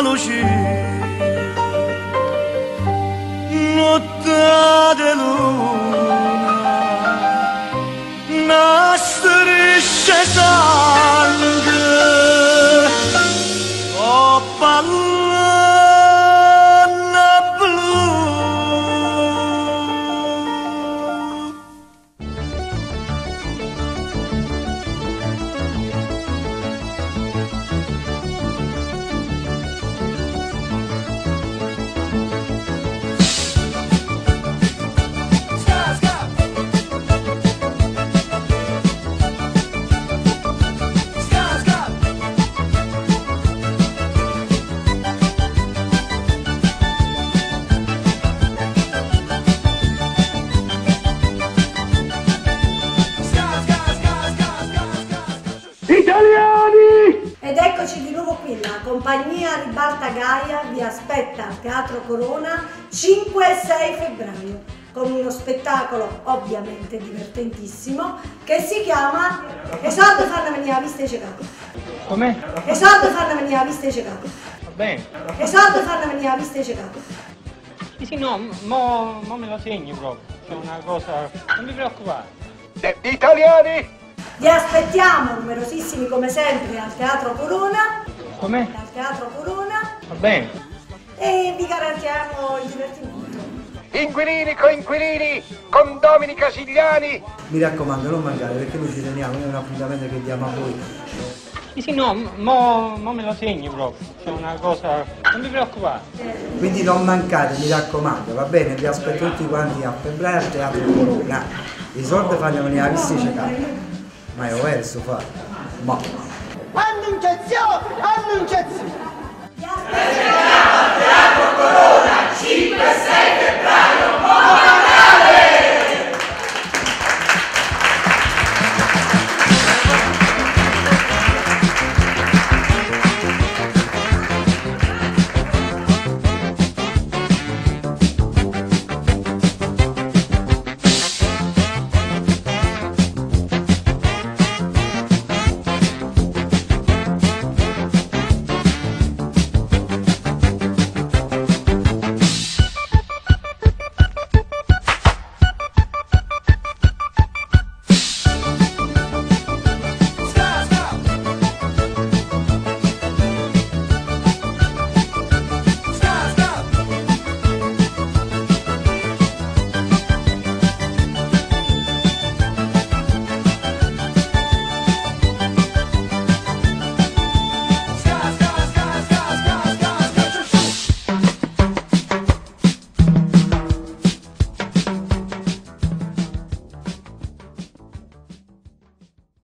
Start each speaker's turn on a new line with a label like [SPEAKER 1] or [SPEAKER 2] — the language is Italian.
[SPEAKER 1] la luce, notte di luna, nascerisce sangue, oh pallone blu.
[SPEAKER 2] Italiani!
[SPEAKER 3] Ed eccoci di nuovo qui, la compagnia Ribalta Gaia vi aspetta al Teatro Corona 5 e 6 febbraio con uno spettacolo ovviamente divertentissimo che si chiama "E soldi fanno venire a vista e ciecato".
[SPEAKER 4] Com'è?
[SPEAKER 3] E soldi fanno venire a vista e ciecato.
[SPEAKER 4] Va bene.
[SPEAKER 3] E soldi fanno venire a vista e ciecato.
[SPEAKER 4] Sì, no, mo me lo segni proprio. C'è una cosa. Non mi preoccupare.
[SPEAKER 2] Italiani!
[SPEAKER 3] Vi aspettiamo numerosissimi come sempre al Teatro Corona.
[SPEAKER 4] Com'è?
[SPEAKER 3] Al Teatro Corona.
[SPEAKER 4] Va bene.
[SPEAKER 3] E vi garantiamo il divertimento.
[SPEAKER 2] Inquilini, coinquilini, condomini casigliani!
[SPEAKER 5] Mi raccomando, non mancate perché noi ci teniamo, è un appuntamento che diamo a voi.
[SPEAKER 4] Sì, no, mo me lo segni proprio. C'è una cosa. Non mi preoccupare.
[SPEAKER 5] Quindi non mancate, mi raccomando, va bene? Vi aspetto tutti quanti a febbraio al Teatro Corona. I soldi fanno venire a vista e ciecato. Ma è verso fare. Ma.
[SPEAKER 6] Annunciazione! Annunciazione!